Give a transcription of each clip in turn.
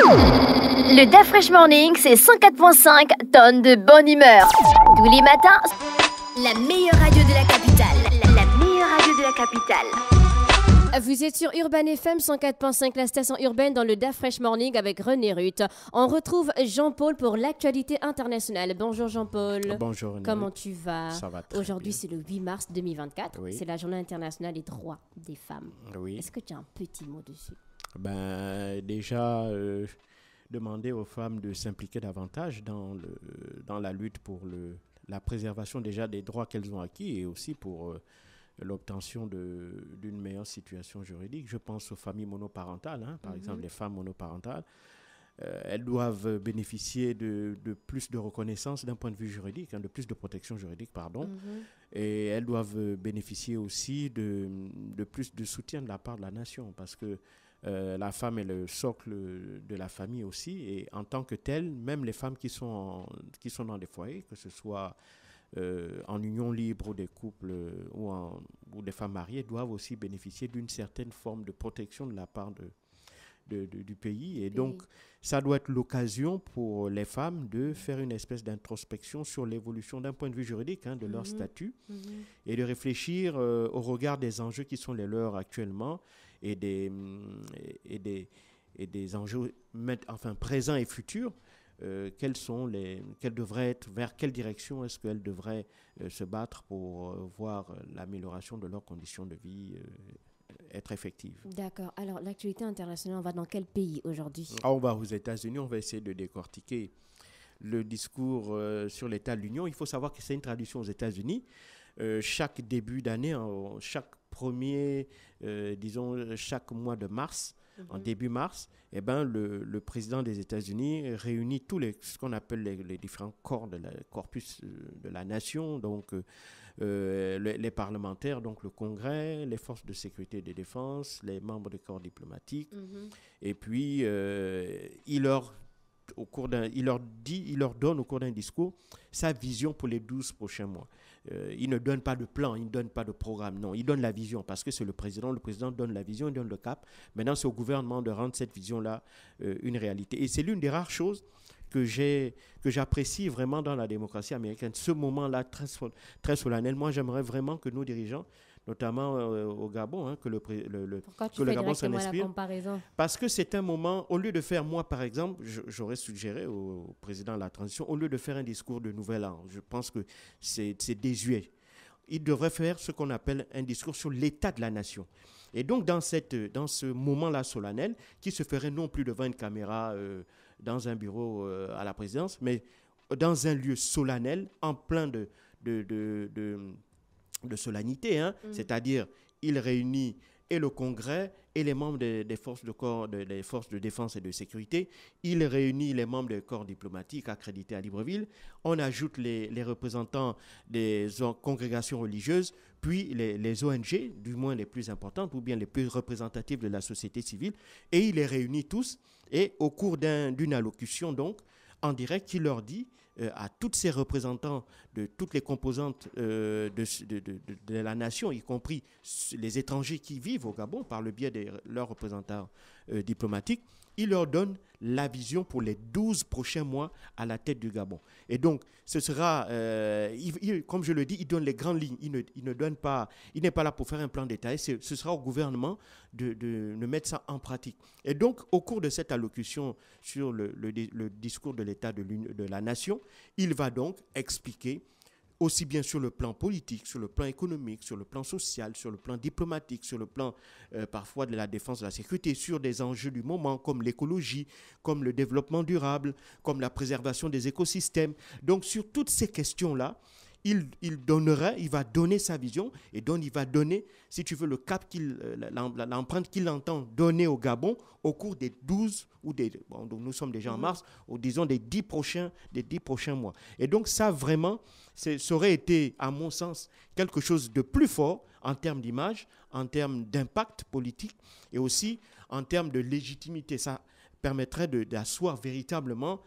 Le DAF Fresh Morning, c'est 104.5 tonnes de bonne humeur. Tous les matins, la meilleure radio de la capitale. La meilleure radio de la capitale. Vous êtes sur Urban FM 104.5, la station urbaine dans le DAF Fresh Morning avec René Ruth. On retrouve Jean-Paul pour l'actualité internationale. Bonjour Jean-Paul. Bonjour René. Comment tu vas? Ça va très Aujourd'hui, bien. c'est le 8 mars 2024. Oui. C'est la journée internationale des droits des femmes. Oui. Est-ce que tu as un petit mot dessus? Déjà, demander aux femmes de s'impliquer davantage dans la lutte pour la préservation déjà des droits qu'elles ont acquis et aussi pour l'obtention d'une meilleure situation juridique. Je pense aux familles monoparentales, par exemple les femmes monoparentales. Elles doivent bénéficier de plus de reconnaissance d'un point de vue juridique, de plus de protection juridique, pardon. Et elles doivent bénéficier aussi de plus de soutien de la part de la nation parce que la femme est le socle de la famille aussi. Et en tant que telle, même les femmes qui sont dans des foyers, que ce soit en union libre ou des couples ou des femmes mariées, doivent aussi bénéficier d'une certaine forme de protection de la part du pays. Et donc, ça doit être l'occasion pour les femmes de faire une espèce d'introspection sur l'évolution d'un point de vue juridique de leur statut et de réfléchir au regard des enjeux qui sont les leurs actuellement et des enjeux présents et futurs. Quelles devraient être, vers quelle direction est-ce qu'elles devraient se battre pour voir l'amélioration de leurs conditions de vie être effective. D'accord. Alors, l'actualité internationale, on va dans quel pays aujourd'hui? On va aux États-Unis, on va essayer de décortiquer le discours sur l'état de l'Union. Il faut savoir que c'est une tradition aux États-Unis. Chaque début d'année, chaque chaque mois de mars, en début mars, le président des États-Unis réunit ce qu'on appelle les différents corpus de la nation, donc les parlementaires, donc le Congrès, les forces de sécurité et de défense, les membres des corps diplomatiques, et puis il leur donne au cours d'un discours sa vision pour les 12 prochains mois. Il ne donne pas de plan, il ne donne pas de programme, non, il donne la vision parce que c'est le président donne la vision, il donne le cap. Maintenant, c'est au gouvernement de rendre cette vision-là une réalité. Et c'est l'une des rares choses que j'apprécie vraiment dans la démocratie américaine, ce moment-là très, très solennel. Moi, j'aimerais vraiment que nos dirigeants, notamment au Gabon, que le Pourquoi tu que le fais Gabon s'en directement la inspire. comparaison? Parce que c'est un moment, au lieu de faire, moi par exemple, j'aurais suggéré au président de la transition, au lieu de faire un discours de nouvel an, je pense que c'est désuet. Il devrait faire ce qu'on appelle un discours sur l'état de la nation. Et donc dans ce moment-là solennel, qui se ferait non plus devant une caméra dans un bureau à la présidence, mais dans un lieu solennel, en plein de solennité, c'est-à-dire il réunit et le Congrès et les membres des forces de défense et de sécurité. Il réunit les membres des corps diplomatiques accrédités à Libreville. On ajoute les représentants des congrégations religieuses, puis les ONG, du moins les plus importantes ou bien les plus représentatives de la société civile, et il les réunit tous. Et au cours d'une allocution, donc, en direct, il leur dit à tous ces représentants de toutes les composantes de la nation, y compris les étrangers qui vivent au Gabon par le biais de leurs représentants diplomatiques, il leur donne la vision pour les 12 prochains mois à la tête du Gabon. Et donc, ce sera, comme je le dis, il donne les grandes lignes. Il n'est pas là pour faire un plan détaillé. Ce sera au gouvernement de mettre ça en pratique. Et donc, au cours de cette allocution sur le discours de l'état de la nation, il va donc expliquer aussi bien sur le plan politique, sur le plan économique, sur le plan social, sur le plan diplomatique, sur le plan parfois de la défense de la sécurité, sur des enjeux du moment comme l'écologie, comme le développement durable, comme la préservation des écosystèmes. Donc sur toutes ces questions-là, il va donner sa vision et donc il va donner, si tu veux, le cap l'empreinte qu'il entend donner au Gabon au cours des 12 ou donc nous sommes déjà en mars, ou disons des 10 prochains mois. Et donc ça vraiment, ça aurait été, à mon sens, quelque chose de plus fort en termes d'image, en termes d'impact politique et aussi en termes de légitimité. Ça permettrait d'asseoir véritablement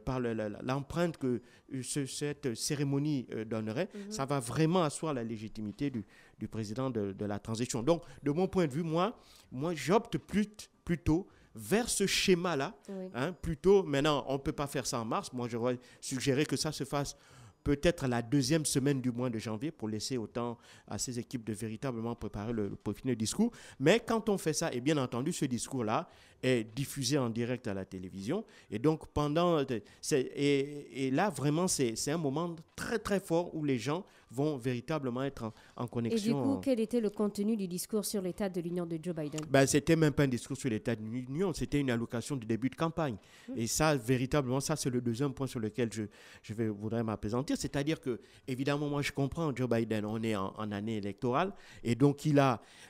par l'empreinte que cette cérémonie donnerait, ça va vraiment asseoir la légitimité du président de la transition. Donc, de mon point de vue, moi j'opte plutôt vers ce schéma-là. Oui. Plutôt, maintenant, on ne peut pas faire ça en mars. Moi, j'aurais suggéré que ça se fasse peut-être la deuxième semaine du mois de janvier pour laisser autant à ces équipes de véritablement préparer le peaufiner discours. Mais quand on fait ça, et bien entendu, ce discours-là est diffusé en direct à la télévision. Et donc, et là, vraiment, c'est un moment très, très fort où les gens vont véritablement être en connexion. Et du coup, quel était le contenu du discours sur l'état de l'Union de Joe Biden? C'était même pas un discours sur l'état de l'Union, c'était une allocation du début de campagne. Et ça, véritablement, ça, c'est le deuxième point sur lequel je voudrais m'appesantir. C'est-à-dire que, évidemment, moi, je comprends Joe Biden, on est en année électorale, et donc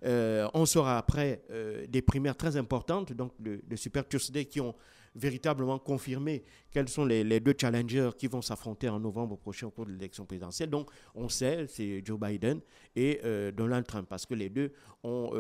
on sera après des primaires très importantes, donc de Super Tuesday qui ont véritablement confirmé quels sont les deux challengers qui vont s'affronter en novembre prochain au cours de l'élection présidentielle. Donc, on sait, c'est Joe Biden et Donald Trump, parce que les deux ont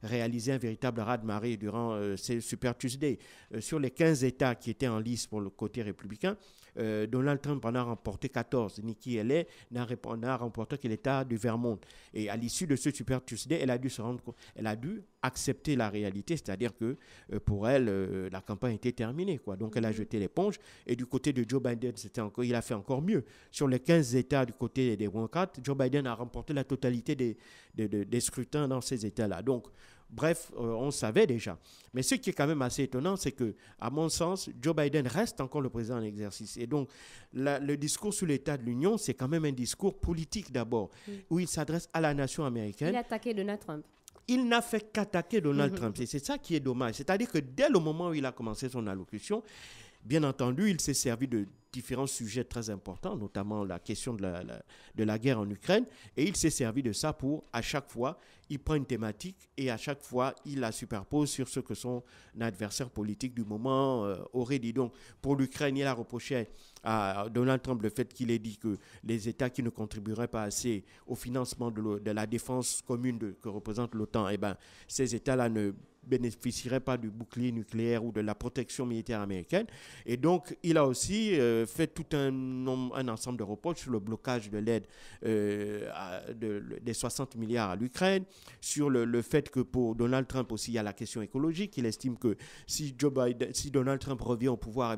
réalisé un véritable raz-de-marée durant ces Super Tuesday. Sur les 15 États qui étaient en lice pour le côté républicain, Donald Trump en a remporté 14. Nikki Haley n'a remporté que l'État du Vermont. Et à l'issue de ce Super Tuesday, elle a dû accepter la réalité, c'est-à-dire que pour elle, la campagne était terminée, quoi. Donc elle a jeté l'éponge. Et du côté de Joe Biden, il a fait encore mieux. Sur les 15 États du côté des démocrates, Joe Biden a remporté la totalité des scrutins dans ces États-là. Donc, bref, on savait déjà. Mais ce qui est quand même assez étonnant, c'est que, à mon sens, Joe Biden reste encore le président en exercice. Et donc, le discours sur l'état de l'Union, c'est quand même un discours politique d'abord, où il s'adresse à la nation américaine. Il a attaqué Donald Trump. Il n'a fait qu'attaquer Donald Trump. Et c'est ça qui est dommage. C'est-à-dire que dès le moment où il a commencé son allocution, bien entendu, il s'est servi de différents sujets très importants, notamment la question de la guerre en Ukraine, et il s'est servi de ça pour, à chaque fois, il prend une thématique et à chaque fois, il la superpose sur ce que son adversaire politique du moment aurait dit. Donc, pour l'Ukraine, il a reproché à Donald Trump le fait qu'il ait dit que les États qui ne contribueraient pas assez au financement de la défense commune que représente l'OTAN, ces États-là ne bénéficieraient pas du bouclier nucléaire ou de la protection militaire américaine. Et donc, il a aussi fait tout un ensemble de reproches sur le blocage de l'aide des 60 milliards à l'Ukraine, sur le fait que pour Donald Trump aussi, il y a la question écologique. Il estime que si Donald Trump revient au pouvoir,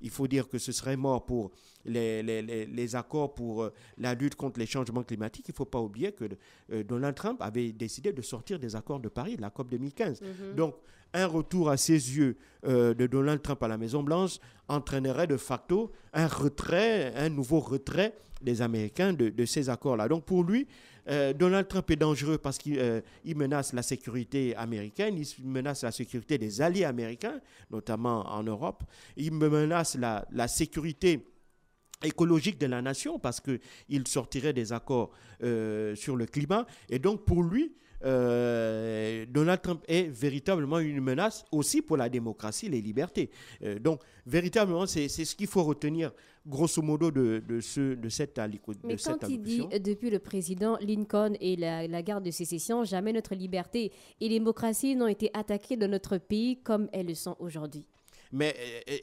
il faut dire que ce serait mort pour les accords pour la lutte contre les changements climatiques. Il ne faut pas oublier que Donald Trump avait décidé de sortir des accords de Paris, de la COP 2015. Donc, un retour à ses yeux de Donald Trump à la Maison-Blanche entraînerait de facto un nouveau retrait des Américains de ces accords-là. Donc, pour lui, Donald Trump est dangereux parce qu'il menace la sécurité américaine, il menace la sécurité des alliés américains, notamment en Europe. Il menace la sécurité écologique de la nation parce qu'il sortirait des accords sur le climat. Et donc, pour lui, Donald Trump est véritablement une menace aussi pour la démocratie et les libertés. Donc, véritablement, c'est ce qu'il faut retenir, grosso modo, de cette allocution. Mais quand il dit, depuis le président Lincoln et la guerre de sécession, jamais notre liberté et démocratie n'ont été attaquées dans notre pays comme elles le sont aujourd'hui. Mais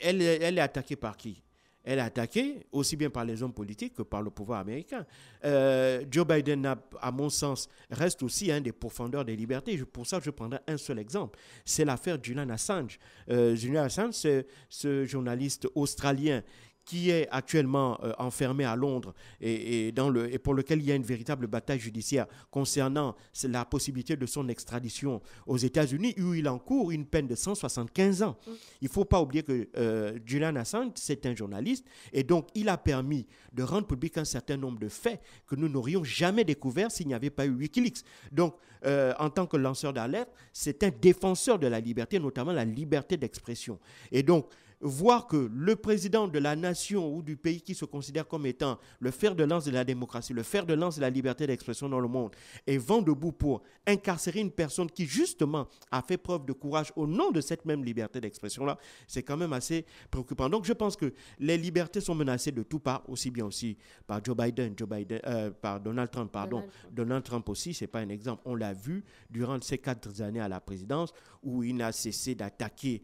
elle est attaquée par qui ? Elle est attaquée aussi bien par les hommes politiques que par le pouvoir américain. Joe Biden, à mon sens, reste aussi un des pourfendeurs des libertés. Pour ça, je prendrai un seul exemple. C'est l'affaire Julian Assange. Julian Assange, c'est ce journaliste australien qui est actuellement enfermé à Londres et pour lequel il y a une véritable bataille judiciaire concernant la possibilité de son extradition aux États-Unis, où il encourt une peine de 175 ans. Il ne faut pas oublier que Julian Assange, c'est un journaliste, et donc il a permis de rendre public un certain nombre de faits que nous n'aurions jamais découverts s'il n'y avait pas eu Wikileaks. Donc, en tant que lanceur d'alerte, c'est un défenseur de la liberté, notamment la liberté d'expression. Et donc, voir que le président de la nation ou du pays qui se considère comme étant le fer de lance de la démocratie, le fer de lance de la liberté d'expression dans le monde, est vent debout pour incarcérer une personne qui justement a fait preuve de courage au nom de cette même liberté d'expression-là, c'est quand même assez préoccupant. Donc je pense que les libertés sont menacées de toutes parts, aussi bien aussi par par Donald Trump, pardon. Donald Trump aussi, c'est pas un exemple. On l'a vu durant ces 4 années à la présidence où il n'a cessé d'attaquer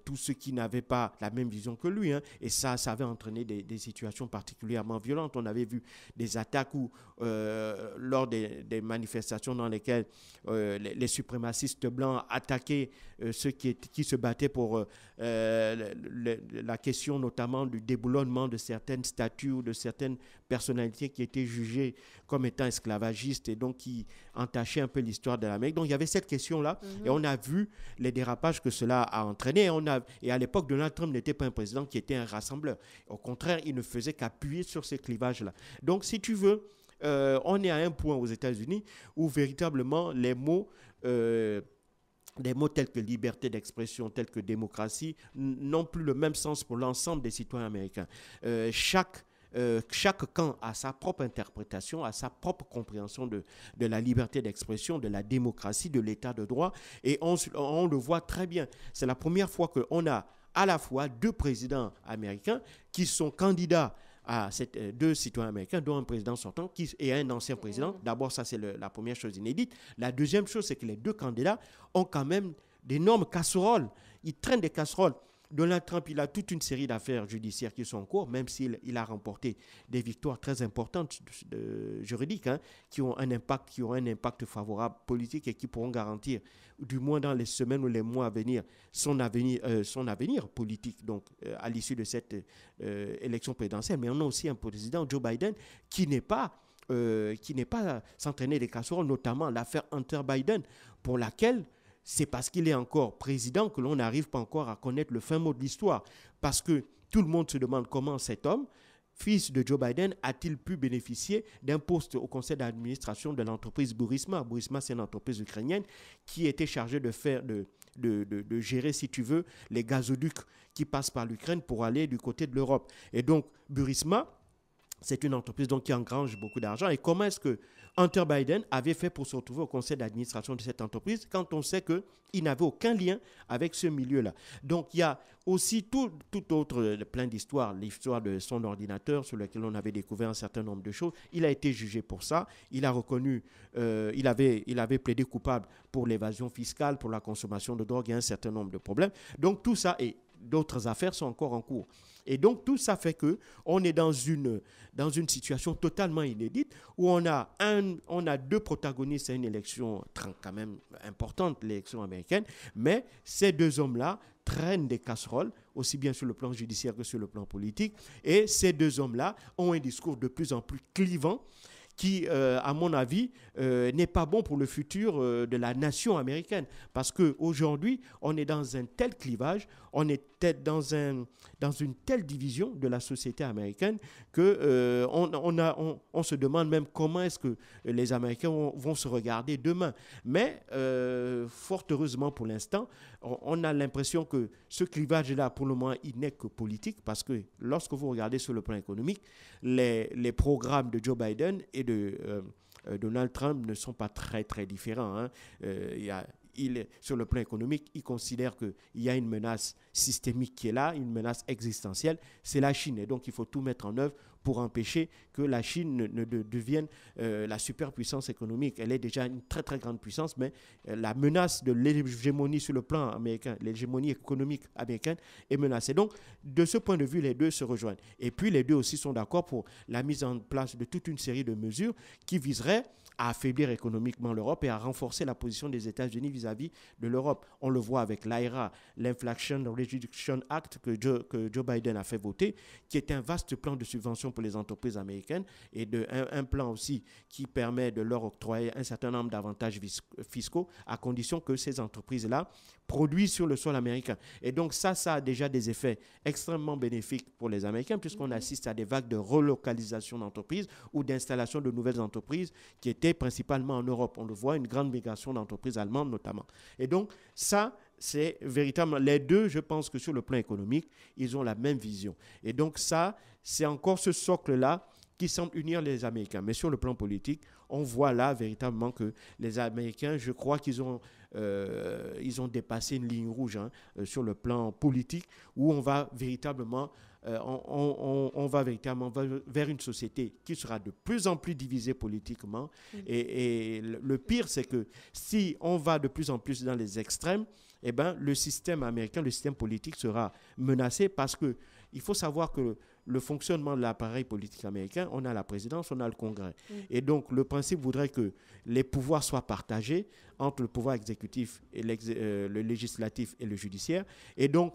tout ce qui n'avait pas pas la même vision que lui. Hein. Et ça avait entraîné des situations particulièrement violentes. On avait vu des attaques où, lors des manifestations dans lesquelles les suprémacistes blancs attaquaient ceux qui se battaient pour la question notamment du déboulonnement de certaines statues ou de certaines personnalités qui étaient jugées comme étant esclavagistes et donc qui entachaient un peu l'histoire de l'Amérique. Donc il y avait cette question-là et on a vu les dérapages que cela a entraîné. Et à l'époque, Donald Trump n'était pas un président qui était un rassembleur. Au contraire, il ne faisait qu'appuyer sur ces clivages-là. Donc si tu veux, on est à un point aux États-Unis où véritablement les mots tels que liberté d'expression, tels que démocratie, n'ont plus le même sens pour l'ensemble des citoyens américains. Chaque camp a sa propre interprétation, a sa propre compréhension de la liberté d'expression, de la démocratie, de l'état de droit. Et on le voit très bien. C'est la première fois qu'on a à la fois 2 présidents américains qui sont candidats à 2 citoyens américains, dont un président sortant et un ancien président. D'abord, ça, c'est la première chose inédite. La deuxième chose, c'est que les 2 candidats ont quand même d'énormes casseroles. Ils traînent des casseroles. Donald Trump, il a toute une série d'affaires judiciaires qui sont en cours, même s'il a remporté des victoires très importantes juridiques, hein, qui ont un impact favorable politique et qui pourront garantir, du moins dans les semaines ou les mois à venir, son avenir politique, donc à l'issue de cette élection présidentielle. Mais on a aussi un président, Joe Biden, qui n'est pas s'entraîner des casseroles, notamment l'affaire Hunter Biden, pour laquelle c'est parce qu'il est encore président que l'on n'arrive pas encore à connaître le fin mot de l'histoire. Parce que tout le monde se demande comment cet homme, fils de Joe Biden, a-t-il pu bénéficier d'un poste au conseil d'administration de l'entreprise Burisma. Burisma, c'est une entreprise ukrainienne qui était chargée de gérer, si tu veux, les gazoducs qui passent par l'Ukraine pour aller du côté de l'Europe. Et donc, Burisma, c'est une entreprise donc, qui engrange beaucoup d'argent. Et comment est-ce que Hunter Biden avait fait pour se retrouver au conseil d'administration de cette entreprise quand on sait qu'il n'avait aucun lien avec ce milieu-là? Donc, il y a aussi tout autre, plein d'histoires. L'histoire de son ordinateur sur lequel on avait découvert un certain nombre de choses. Il a été jugé pour ça. Il a reconnu, il avait plaidé coupable pour l'évasion fiscale, pour la consommation de drogue et un certain nombre de problèmes. Donc, tout ça et d'autres affaires sont encore en cours. Et donc, tout ça fait qu'on est dans une situation totalement inédite où on a 2 protagonistes à une élection quand même importante, l'élection américaine, mais ces 2 hommes-là traînent des casseroles, aussi bien sur le plan judiciaire que sur le plan politique. Et ces 2 hommes-là ont un discours de plus en plus clivant qui, à mon avis, n'est pas bon pour le futur de la nation américaine. Parce qu'aujourd'hui, on est dans un tel clivage, on est dans une telle division de la société américaine qu'on se demande même comment est-ce que les Américains vont se regarder demain. Mais, fort heureusement pour l'instant, on a l'impression que ce clivage-là, pour le moment, il n'est que politique, parce que lorsque vous regardez sur le plan économique, les programmes de Joe Biden et de Donald Trump ne sont pas très, très différents. Hein. Sur le plan économique, il considère qu'il y a une menace systémique qui est là, une menace existentielle, c'est la Chine. Et donc, il faut tout mettre en œuvre pour empêcher que la Chine ne devienne la superpuissance économique. Elle est déjà une très, très grande puissance, mais la menace de l'hégémonie sur le plan américain, l'hégémonie économique américaine est menacée. Donc, de ce point de vue, les 2 se rejoignent. Et puis, les 2 aussi sont d'accord pour la mise en place de toute une série de mesures qui viseraient à affaiblir économiquement l'Europe et à renforcer la position des États-Unis vis-à-vis de l'Europe. On le voit avec l'IRA, l'Inflation Reduction Act que Joe Biden a fait voter, qui est un vaste plan de subvention pour les entreprises américaines et un plan aussi qui permet de leur octroyer un certain nombre d'avantages fiscaux à condition que ces entreprises-là produisent sur le sol américain. Et donc ça a déjà des effets extrêmement bénéfiques pour les Américains puisqu'on assiste à des vagues de relocalisation d'entreprises ou d'installation de nouvelles entreprises qui étaient principalement en Europe. On le voit, une grande migration d'entreprises allemandes notamment. Et donc ça, c'est véritablement les 2, je pense que sur le plan économique, ils ont la même vision. Et donc ça, c'est encore ce socle-là qui semble unir les Américains. Mais sur le plan politique, on voit là véritablement que les Américains, je crois qu'ils ont dépassé une ligne rouge sur le plan politique où on va véritablement vers une société qui sera de plus en plus divisée politiquement. Et le pire, c'est que si on va de plus en plus dans les extrêmes, eh ben, le système américain, le système politique sera menacé parce qu'il faut savoir que le fonctionnement de l'appareil politique américain, on a la présidence, on a le Congrès. Et donc, le principe voudrait que les pouvoirs soient partagés entre le pouvoir exécutif, et le législatif et le judiciaire. Et donc,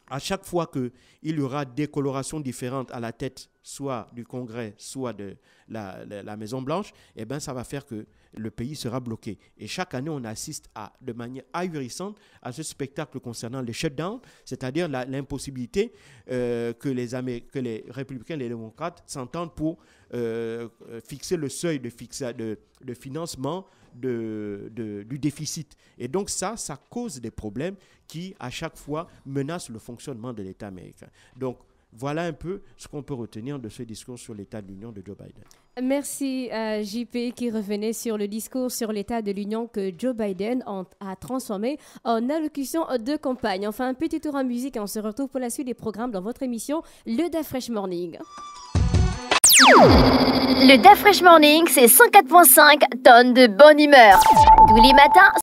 à chaque fois qu'il y aura des colorations différentes à la tête, soit du Congrès, soit de la Maison-Blanche, eh ben, ça va faire que le pays sera bloqué. Et chaque année, on assiste de manière ahurissante à ce spectacle concernant les shutdowns, c'est-à-dire l'impossibilité que les républicains et les démocrates s'entendent pour fixer le seuil de financement du déficit. Et donc ça cause des problèmes qui, à chaque fois, menacent le fonctionnement de l'État américain. Donc, voilà un peu ce qu'on peut retenir de ce discours sur l'état de l'Union de Joe Biden. Merci à JP qui revenait sur le discours sur l'état de l'Union que Joe Biden a transformé en allocution de campagne. Enfin, un petit tour en musique et on se retrouve pour la suite des programmes dans votre émission Le Da Fresh Morning. Le Da Fresh Morning, c'est 104.5 tonnes de bonne humeur. Tous les matins,